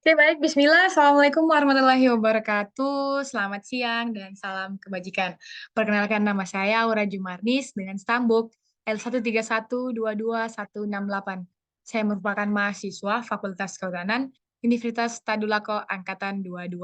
Oke, baik. Bismillah. Assalamualaikum warahmatullahi wabarakatuh. Selamat siang dan salam kebajikan. Perkenalkan nama saya Aura Jumarnis dengan stambuk L13122168. Saya merupakan mahasiswa Fakultas Kehutanan Universitas Tadulako Angkatan 22.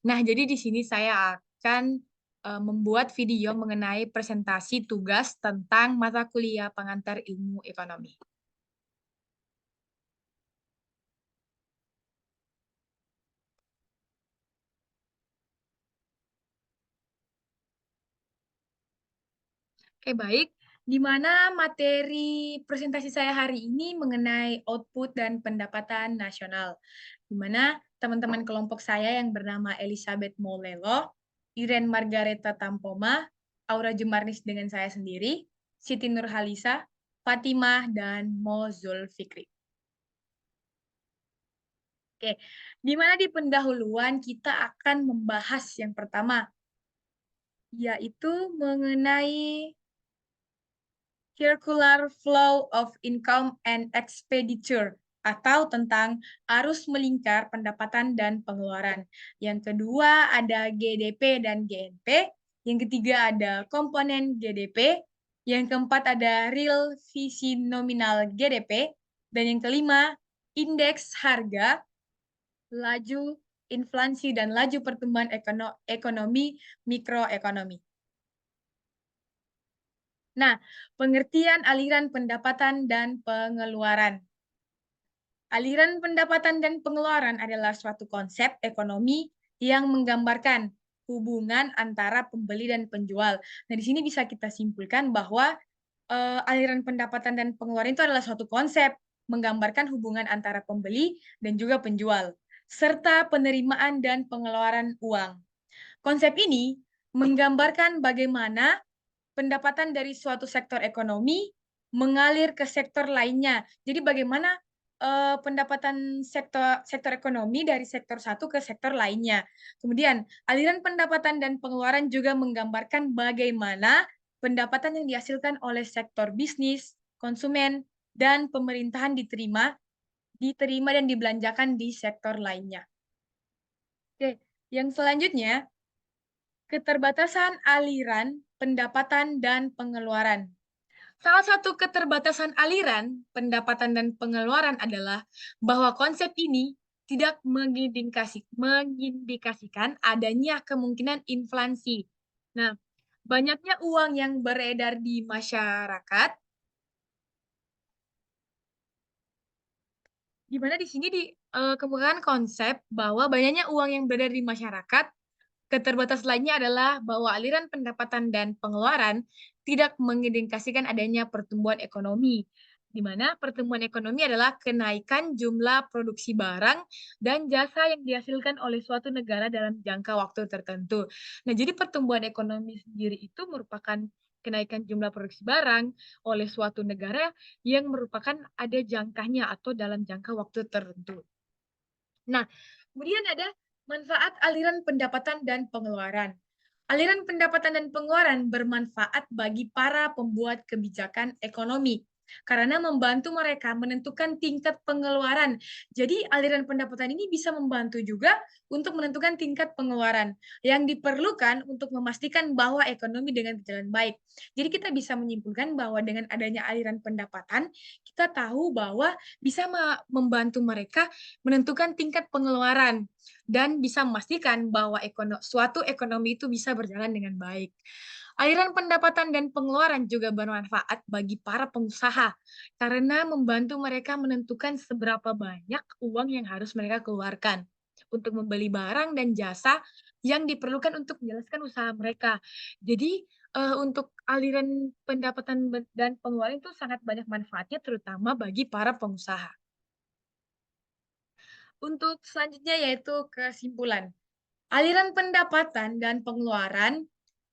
Nah, jadi di sini saya akan membuat video mengenai presentasi tugas tentang mata kuliah pengantar ilmu ekonomi. Oke, baik. Di mana materi presentasi saya hari ini mengenai output dan pendapatan nasional. Di mana teman-teman kelompok saya yang bernama Elizabeth Molelo, Iren Margareta Tampoma, Aura Jumarnis dengan saya sendiri, Siti Nurhalisa, Fatimah, dan Mo Zulfikri. Oke, di mana di pendahuluan kita akan membahas yang pertama, yaitu mengenai circular flow of income and expenditure atau tentang arus melingkar pendapatan dan pengeluaran. Yang kedua ada GDP dan GNP, yang ketiga ada komponen GDP, yang keempat ada real visi nominal GDP, dan yang kelima indeks harga, laju inflasi dan laju pertumbuhan ekonomi mikroekonomi. Nah, pengertian aliran pendapatan dan pengeluaran. Aliran pendapatan dan pengeluaran adalah suatu konsep ekonomi yang menggambarkan hubungan antara pembeli dan penjual. Nah, di sini bisa kita simpulkan bahwa aliran pendapatan dan pengeluaran itu adalah suatu konsep menggambarkan hubungan antara pembeli dan juga penjual, serta penerimaan dan pengeluaran uang. Konsep ini menggambarkan bagaimana pendapatan dari suatu sektor ekonomi mengalir ke sektor lainnya. Jadi bagaimana pendapatan sektor sektor ekonomi dari sektor satu ke sektor lainnya. Kemudian aliran pendapatan dan pengeluaran juga menggambarkan bagaimana pendapatan yang dihasilkan oleh sektor bisnis, konsumen, dan pemerintahan diterima dan dibelanjakan di sektor lainnya. Oke, yang selanjutnya keterbatasan aliran pendapatan dan pengeluaran. Salah satu keterbatasan aliran pendapatan dan pengeluaran adalah bahwa konsep ini tidak mengindikasikan adanya kemungkinan inflasi. Nah, banyaknya uang yang beredar di masyarakat, di mana di sini dikemukakan konsep bahwa banyaknya uang yang beredar di masyarakat. Keterbatasan lainnya adalah bahwa aliran pendapatan dan pengeluaran tidak mengindikasikan adanya pertumbuhan ekonomi, di mana pertumbuhan ekonomi adalah kenaikan jumlah produksi barang dan jasa yang dihasilkan oleh suatu negara dalam jangka waktu tertentu. Nah, jadi pertumbuhan ekonomi sendiri itu merupakan kenaikan jumlah produksi barang oleh suatu negara yang merupakan ada jangkanya atau dalam jangka waktu tertentu. Nah, kemudian ada manfaat aliran pendapatan dan pengeluaran. Aliran pendapatan dan pengeluaran bermanfaat bagi para pembuat kebijakan ekonomi karena membantu mereka menentukan tingkat pengeluaran. Jadi aliran pendapatan ini bisa membantu juga untuk menentukan tingkat pengeluaran yang diperlukan untuk memastikan bahwa ekonomi dengan berjalan baik. Jadi kita bisa menyimpulkan bahwa dengan adanya aliran pendapatan, kita tahu bahwa bisa membantu mereka menentukan tingkat pengeluaran dan bisa memastikan bahwa suatu ekonomi itu bisa berjalan dengan baik. Aliran pendapatan dan pengeluaran juga bermanfaat bagi para pengusaha karena membantu mereka menentukan seberapa banyak uang yang harus mereka keluarkan untuk membeli barang dan jasa yang diperlukan untuk menjelaskan usaha mereka. Jadi, untuk aliran pendapatan dan pengeluaran itu sangat banyak manfaatnya terutama bagi para pengusaha. Untuk selanjutnya yaitu kesimpulan. Aliran pendapatan dan pengeluaran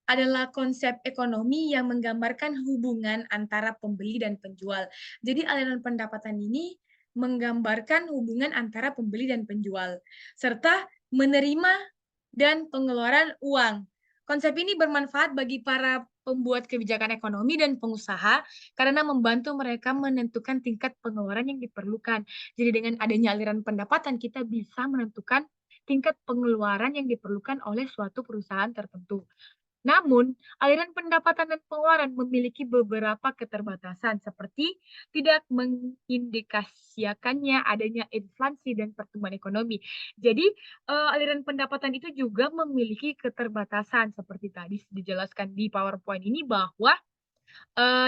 adalah konsep ekonomi yang menggambarkan hubungan antara pembeli dan penjual. Jadi aliran pendapatan ini menggambarkan hubungan antara pembeli dan penjual, serta menerima dan pengeluaran uang. Konsep ini bermanfaat bagi para pembuat kebijakan ekonomi dan pengusaha karena membantu mereka menentukan tingkat pengeluaran yang diperlukan. Jadi dengan adanya aliran pendapatan, kita bisa menentukan tingkat pengeluaran yang diperlukan oleh suatu perusahaan tertentu. Namun, aliran pendapatan dan pengeluaran memiliki beberapa keterbatasan, seperti tidak mengindikasikannya adanya inflasi dan pertumbuhan ekonomi. Jadi, aliran pendapatan itu juga memiliki keterbatasan, seperti tadi dijelaskan di PowerPoint ini bahwa,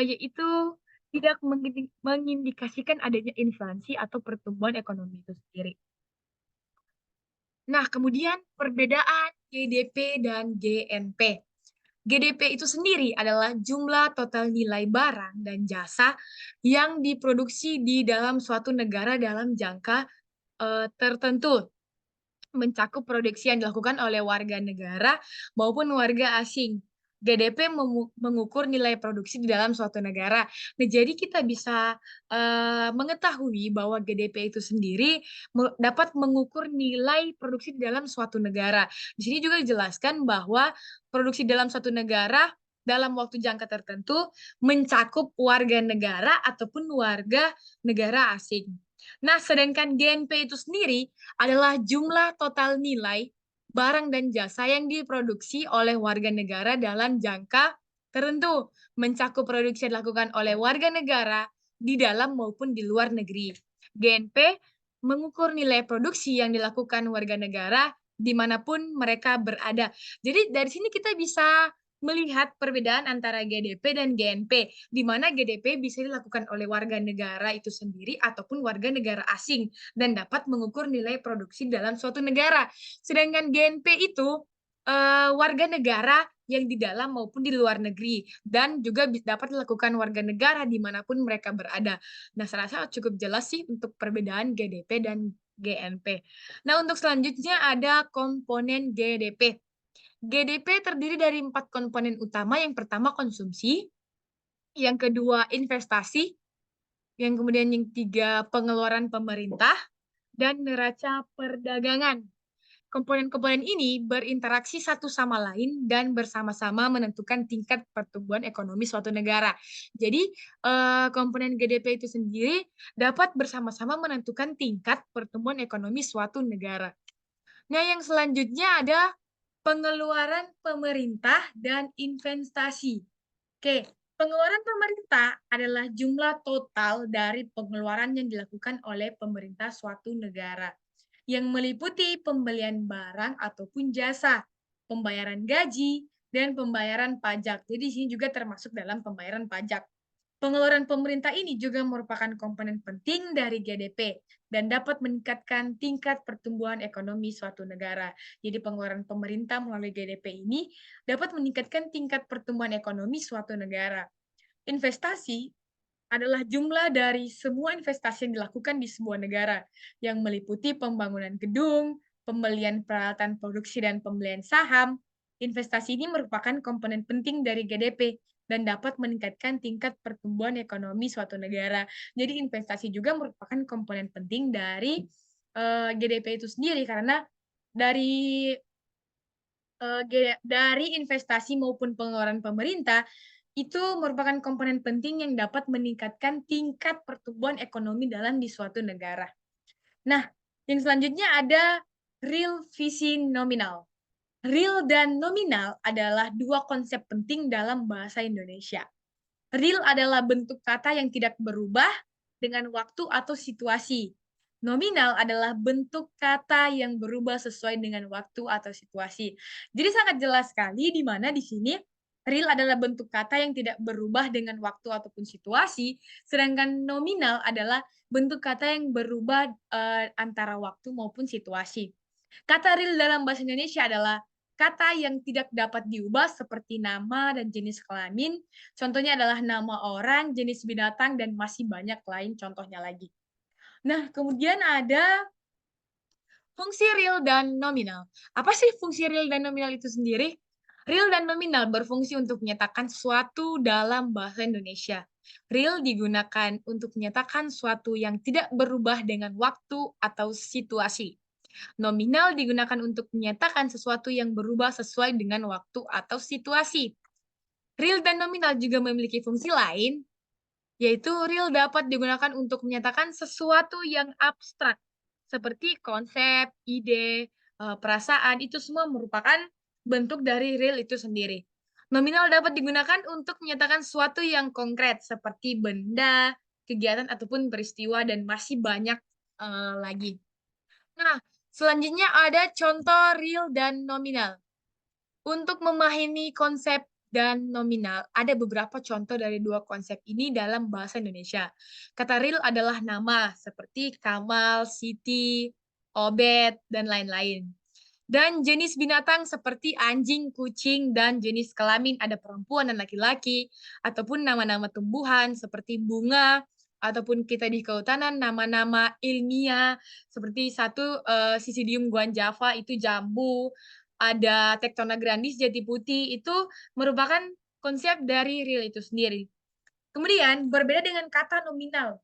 yaitu tidak mengindikasikan adanya inflasi atau pertumbuhan ekonomi itu sendiri. Nah, kemudian perbedaan GDP dan GNP. GDP itu sendiri adalah jumlah total nilai barang dan jasa yang diproduksi di dalam suatu negara dalam jangka, tertentu. Mencakup produksi yang dilakukan oleh warga negara maupun warga asing. GDP mengukur nilai produksi di dalam suatu negara. Nah, jadi kita bisa, mengetahui bahwa GDP itu sendiri dapat mengukur nilai produksi di dalam suatu negara. Di sini juga dijelaskan bahwa produksi dalam suatu negara dalam waktu jangka tertentu mencakup warga negara ataupun warga negara asing. Nah, sedangkan GNP itu sendiri adalah jumlah total nilai barang dan jasa yang diproduksi oleh warga negara dalam jangka tertentu, mencakup produksi yang dilakukan oleh warga negara di dalam maupun di luar negeri. GNP mengukur nilai produksi yang dilakukan warga negara dimanapun mereka berada. Jadi dari sini kita bisa melihat perbedaan antara GDP dan GNP, di mana GDP bisa dilakukan oleh warga negara itu sendiri ataupun warga negara asing dan dapat mengukur nilai produksi dalam suatu negara. Sedangkan GNP itu warga negara yang di dalam maupun di luar negeri dan juga dapat dilakukan warga negara dimanapun mereka berada. Nah, saya rasa cukup jelas sih untuk perbedaan GDP dan GNP. Nah, untuk selanjutnya ada komponen GDP. GDP terdiri dari 4 komponen utama, yang pertama konsumsi, yang kedua investasi, yang kemudian yang tiga pengeluaran pemerintah, dan neraca perdagangan. Komponen-komponen ini berinteraksi satu sama lain dan bersama-sama menentukan tingkat pertumbuhan ekonomi suatu negara. Jadi, komponen GDP itu sendiri dapat bersama-sama menentukan tingkat pertumbuhan ekonomi suatu negara. Nah, yang selanjutnya ada pengeluaran pemerintah dan investasi. Oke, pengeluaran pemerintah adalah jumlah total dari pengeluaran yang dilakukan oleh pemerintah suatu negara, yang meliputi pembelian barang ataupun jasa, pembayaran gaji, dan pembayaran pajak. Jadi di sini juga termasuk dalam pembayaran pajak. Pengeluaran pemerintah ini juga merupakan komponen penting dari GDP dan dapat meningkatkan tingkat pertumbuhan ekonomi suatu negara. Jadi pengeluaran pemerintah melalui GDP ini dapat meningkatkan tingkat pertumbuhan ekonomi suatu negara. Investasi adalah jumlah dari semua investasi yang dilakukan di sebuah negara, yang meliputi pembangunan gedung, pembelian peralatan produksi, dan pembelian saham. Investasi ini merupakan komponen penting dari GDP dan dapat meningkatkan tingkat pertumbuhan ekonomi suatu negara. Jadi investasi juga merupakan komponen penting dari GDP itu sendiri karena dari dari investasi maupun pengeluaran pemerintah, itu merupakan komponen penting yang dapat meningkatkan tingkat pertumbuhan ekonomi dalam di suatu negara. Nah, yang selanjutnya ada real visi nominal. Real dan nominal adalah dua konsep penting dalam bahasa Indonesia. Real adalah bentuk kata yang tidak berubah dengan waktu atau situasi. Nominal adalah bentuk kata yang berubah sesuai dengan waktu atau situasi. Jadi sangat jelas sekali di mana di sini real adalah bentuk kata yang tidak berubah dengan waktu ataupun situasi, sedangkan nominal adalah bentuk kata yang berubah antara waktu maupun situasi. Kata real dalam bahasa Indonesia adalah kata yang tidak dapat diubah seperti nama dan jenis kelamin. Contohnya adalah nama orang, jenis binatang, dan masih banyak lain contohnya lagi. Nah, kemudian ada fungsi real dan nominal. Apa sih fungsi real dan nominal itu sendiri? Real dan nominal berfungsi untuk menyatakan sesuatu dalam bahasa Indonesia. Real digunakan untuk menyatakan sesuatu yang tidak berubah dengan waktu atau situasi. Nominal digunakan untuk menyatakan sesuatu yang berubah sesuai dengan waktu atau situasi. Real dan nominal juga memiliki fungsi lain, yaitu real dapat digunakan untuk menyatakan sesuatu yang abstrak, seperti konsep, ide, perasaan, itu semua merupakan bentuk dari real itu sendiri. Nominal dapat digunakan untuk menyatakan sesuatu yang konkret, seperti benda, kegiatan, ataupun peristiwa, dan masih banyak lagi. Nah, selanjutnya ada contoh real dan nominal. Untuk memahami konsep dan nominal, ada beberapa contoh dari dua konsep ini dalam bahasa Indonesia. Kata real adalah nama, seperti Kamal, Siti, Obed, dan lain-lain. Dan jenis binatang seperti anjing, kucing, dan jenis kelamin ada perempuan dan laki-laki, ataupun nama-nama tumbuhan seperti bunga, ataupun kita di kehutanan nama-nama ilmiah seperti satu Sisidium guanjava itu jambu, ada Tectona grandis jati putih, itu merupakan konsep dari real itu sendiri. Kemudian berbeda dengan kata nominal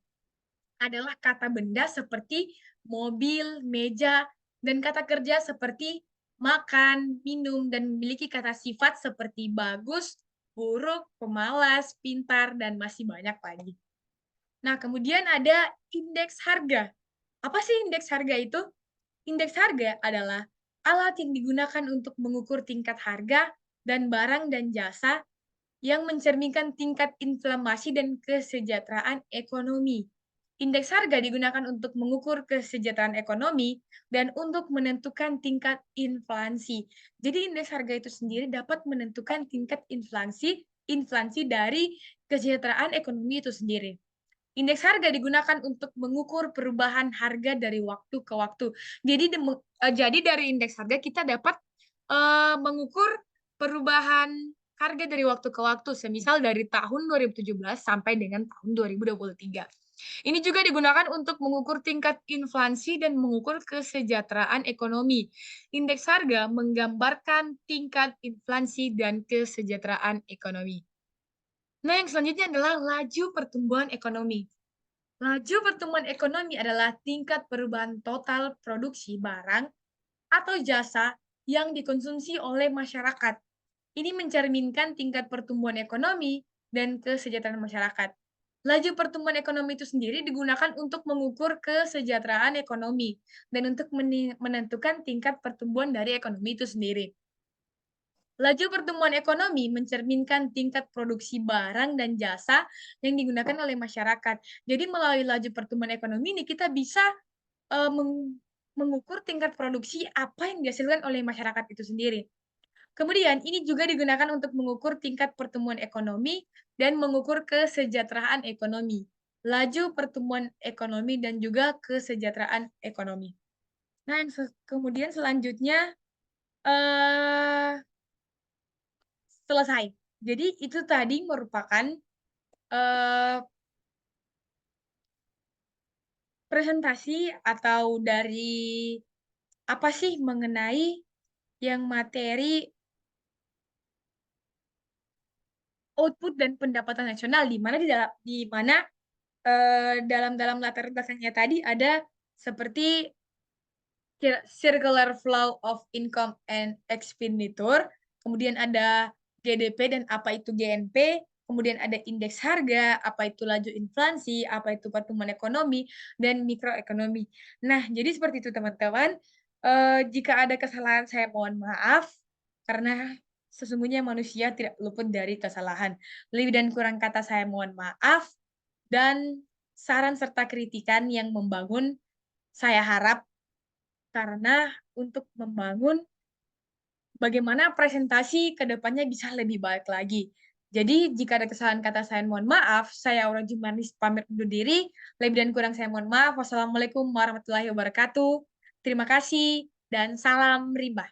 adalah kata benda seperti mobil, meja, dan kata kerja seperti makan, minum, dan memiliki kata sifat seperti bagus, buruk, pemalas, pintar, dan masih banyak lagi. Nah, kemudian ada indeks harga. Apa sih indeks harga itu? Indeks harga adalah alat yang digunakan untuk mengukur tingkat harga dan barang dan jasa yang mencerminkan tingkat inflasi dan kesejahteraan ekonomi. Indeks harga digunakan untuk mengukur kesejahteraan ekonomi dan untuk menentukan tingkat inflasi. Jadi indeks harga itu sendiri dapat menentukan tingkat inflasi dari kesejahteraan ekonomi itu sendiri. Indeks harga digunakan untuk mengukur perubahan harga dari waktu ke waktu. Jadi dari indeks harga kita dapat mengukur perubahan harga dari waktu ke waktu, semisal dari tahun 2017 sampai dengan tahun 2023. Ini juga digunakan untuk mengukur tingkat inflasi dan mengukur kesejahteraan ekonomi. Indeks harga menggambarkan tingkat inflasi dan kesejahteraan ekonomi. Nah, yang selanjutnya adalah laju pertumbuhan ekonomi. Laju pertumbuhan ekonomi adalah tingkat perubahan total produksi barang atau jasa yang dikonsumsi oleh masyarakat. Ini mencerminkan tingkat pertumbuhan ekonomi dan kesejahteraan masyarakat. Laju pertumbuhan ekonomi itu sendiri digunakan untuk mengukur kesejahteraan ekonomi dan untuk menentukan tingkat pertumbuhan dari ekonomi itu sendiri. Laju pertumbuhan ekonomi mencerminkan tingkat produksi barang dan jasa yang digunakan oleh masyarakat. Jadi melalui laju pertumbuhan ekonomi ini kita bisa mengukur tingkat produksi apa yang dihasilkan oleh masyarakat itu sendiri. Kemudian ini juga digunakan untuk mengukur tingkat pertumbuhan ekonomi dan mengukur kesejahteraan ekonomi. Laju pertumbuhan ekonomi dan juga kesejahteraan ekonomi. Nah, yang kemudian selanjutnya selesai. Jadi itu tadi merupakan presentasi atau dari apa sih mengenai yang materi output dan pendapatan nasional, di mana dalam latar belakangnya tadi ada seperti circular flow of income and expenditure, kemudian ada GDP dan apa itu GNP, kemudian ada indeks harga, apa itu laju inflasi, apa itu pertumbuhan ekonomi, dan mikroekonomi. Nah, jadi seperti itu teman-teman. Jika ada kesalahan saya mohon maaf, karena sesungguhnya manusia tidak luput dari kesalahan. Lebih dan kurang kata saya mohon maaf, dan saran serta kritikan yang membangun saya harap karena untuk membangun bagaimana presentasi ke depannya bisa lebih baik lagi. Jadi, jika ada kesalahan kata saya mohon maaf. Saya Aura Jumanis pamit undur diri. Lebih dan kurang saya mohon maaf. Wassalamualaikum warahmatullahi wabarakatuh. Terima kasih dan salam rimba.